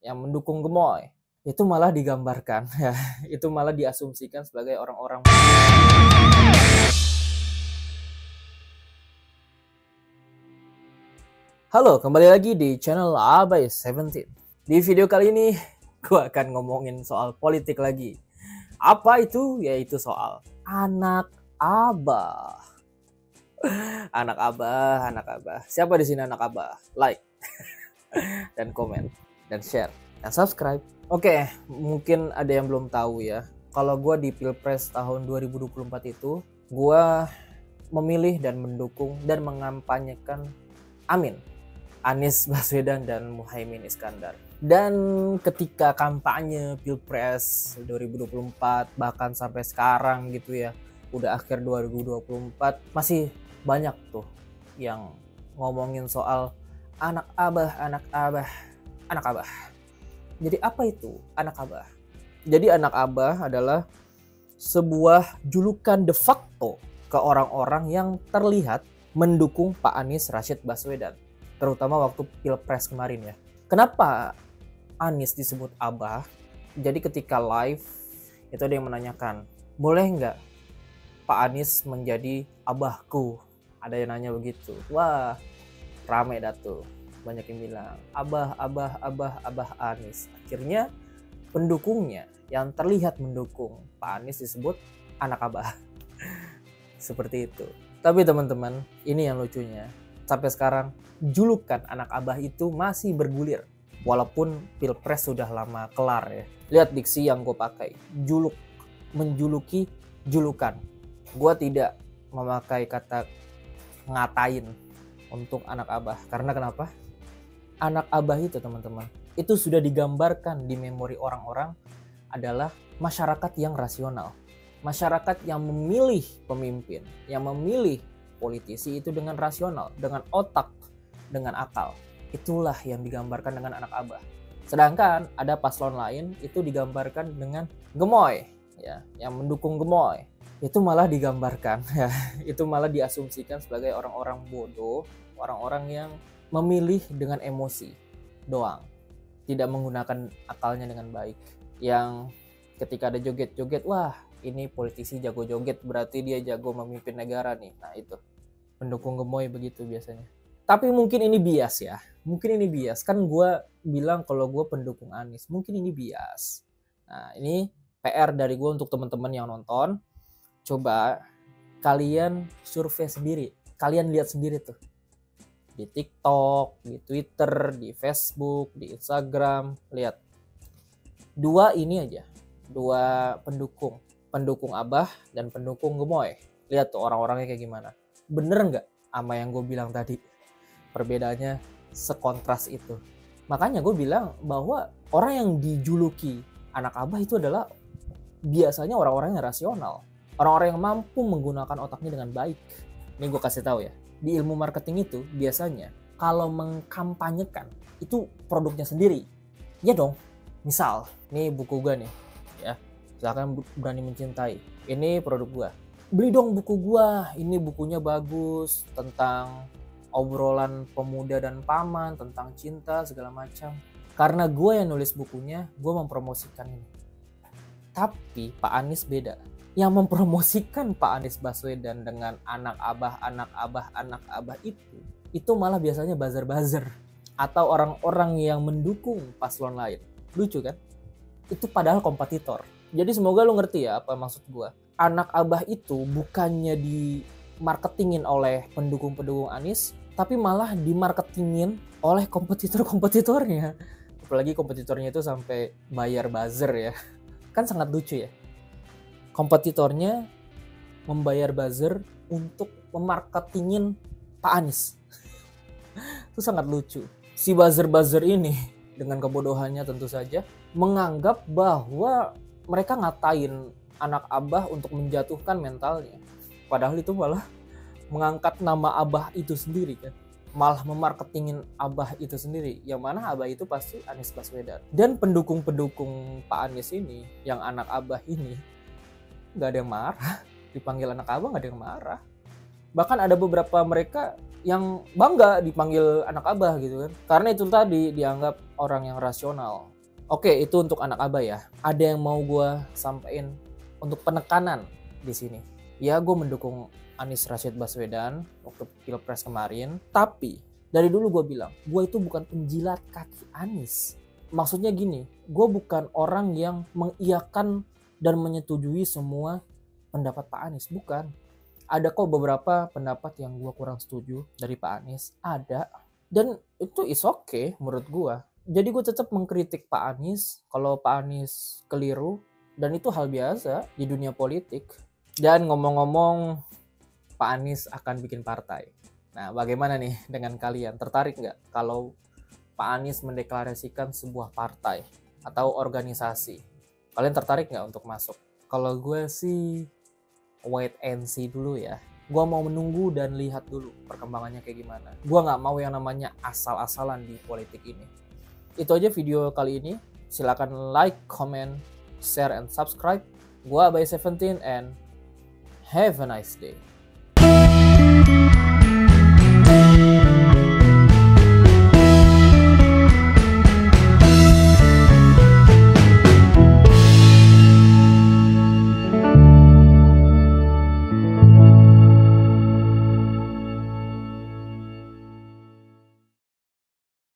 yang mendukung gemoy. Itu malah digambarkan ya, itu malah diasumsikan sebagai orang-orang. Halo, kembali lagi di channel Abai17. Di video kali ini gue akan ngomongin soal politik lagi. Apa itu? Yaitu soal anak abah. Anak abah, anak abah. Siapa di sini anak abah? Like dan komen dan share dan subscribe. Oke, mungkin ada yang belum tahu ya. Kalau gue di Pilpres tahun 2024 itu, gue memilih dan mendukung dan mengampanyekan Anies Baswedan dan Muhaimin Iskandar. Dan ketika kampanye Pilpres 2024 bahkan sampai sekarang gitu ya, udah akhir 2024, masih banyak tuh yang ngomongin soal anak abah, anak abah, anak abah. Jadi apa itu anak abah? Jadi anak abah adalah sebuah julukan de facto ke orang-orang yang terlihat mendukung Pak Anies Rashid Baswedan, terutama waktu Pilpres kemarin ya. Kenapa Anies disebut abah? Jadi ketika live itu ada yang menanyakan, boleh nggak Pak Anies menjadi abahku? Ada yang nanya begitu. Wah, rame dah tuh. Banyak yang bilang abah, abah, abah, abah Anies. Akhirnya pendukungnya yang terlihat mendukung Pak Anies disebut anak abah. Seperti itu. Tapi teman-teman, ini yang lucunya. Sampai sekarang julukan anak abah itu masih bergulir. Walaupun Pilpres sudah lama kelar ya. Lihat diksi yang gue pakai. Juluk, menjuluki, julukan. Gue tidak memakai kata ngatain untuk anak abah. Karena kenapa? Anak abah itu teman-teman, itu sudah digambarkan di memori orang-orang adalah masyarakat yang rasional. Masyarakat yang memilih pemimpin, yang memilih politisi itu dengan rasional, dengan otak, dengan akal. Itulah yang digambarkan dengan anak abah. Sedangkan ada paslon lain itu digambarkan dengan gemoy, ya, yang mendukung gemoy. Itu malah digambarkan, ya, itu malah diasumsikan sebagai orang-orang bodoh, orang-orang yang memilih dengan emosi doang, tidak menggunakan akalnya dengan baik. Yang ketika ada joget-joget, wah ini politisi jago joget, berarti dia jago memimpin negara nih. Nah itu, pendukung gemoy begitu biasanya. Tapi mungkin ini bias ya, mungkin ini bias. Kan gue bilang kalau gue pendukung Anies, mungkin ini bias. Nah ini PR dari gue untuk teman-teman yang nonton. Coba kalian survei sendiri, kalian lihat sendiri tuh. Di TikTok, di Twitter, di Facebook, di Instagram, lihat. Dua ini aja, dua pendukung abah dan pendukung gemoy. Lihat tuh orang-orangnya kayak gimana. Bener nggak sama yang gue bilang tadi? Perbedaannya sekontras itu. Makanya gue bilang bahwa orang yang dijuluki anak abah itu adalah biasanya orang-orang yang rasional. Orang-orang yang mampu menggunakan otaknya dengan baik. Ini gue kasih tahu ya. Di ilmu marketing itu biasanya kalau mengkampanyekan itu produknya sendiri. Ya dong. Misal, ini buku gue nih, ya. Silakan berani mencintai. Ini produk gue. Beli dong buku gue. Ini bukunya bagus tentang obrolan pemuda dan paman, tentang cinta segala macam. Karena gue yang nulis bukunya, gue mempromosikan ini. Tapi Pak Anies beda. Yang mempromosikan Pak Anies Baswedan dengan anak abah, anak abah, anak abah itu malah biasanya buzzer-buzzer atau orang-orang yang mendukung paslon lain. Lucu kan? Itu padahal kompetitor. Jadi semoga lu ngerti ya apa maksud gua. Anak abah itu bukannya di marketingin oleh pendukung-pendukung Anies, tapi malah dimarketingin oleh kompetitor-kompetitornya. Apalagi kompetitornya itu sampai bayar buzzer ya. Kan sangat lucu ya. Kompetitornya membayar buzzer untuk memarketingin Pak Anies. Itu sangat lucu. Si buzzer-buzzer ini dengan kebodohannya tentu saja menganggap bahwa mereka ngatain anak abah untuk menjatuhkan mentalnya. Padahal itu malah mengangkat nama abah itu sendiri kan. Malah memarketingin abah itu sendiri. Yang mana abah itu pasti Anies Baswedan. Dan pendukung-pendukung Pak Anies ini, yang anak abah ini, nggak ada yang marah. Dipanggil anak abah nggak ada yang marah. Bahkan ada beberapa mereka yang bangga dipanggil anak abah gitu kan. Karena itu tadi dianggap orang yang rasional. Oke, itu untuk anak abah ya. Ada yang mau gue sampaikan untuk penekanan di sini. Ya, gue mendukung Anies Rashid Baswedan waktu Pilpres kemarin. Tapi dari dulu gue bilang, gue itu bukan penjilat kaki Anies. Maksudnya gini, gue bukan orang yang mengiyakan dan menyetujui semua pendapat Pak Anies. Bukan. Ada kok beberapa pendapat yang gue kurang setuju dari Pak Anies. Ada. Dan itu is okay menurut gue. Jadi gue tetap mengkritik Pak Anies kalau Pak Anies keliru. Dan itu hal biasa di dunia politik. Dan ngomong-ngomong, Pak Anies akan bikin partai. Nah, bagaimana nih dengan kalian? Tertarik nggak kalau Pak Anies mendeklarasikan sebuah partai atau organisasi? Kalian tertarik nggak untuk masuk? Kalau gue sih wait and see dulu ya. Gue mau menunggu dan lihat dulu perkembangannya kayak gimana. Gue nggak mau yang namanya asal-asalan di politik ini. Itu aja video kali ini. Silakan like, comment, share, and subscribe. Gue Abai 17 and have a nice day.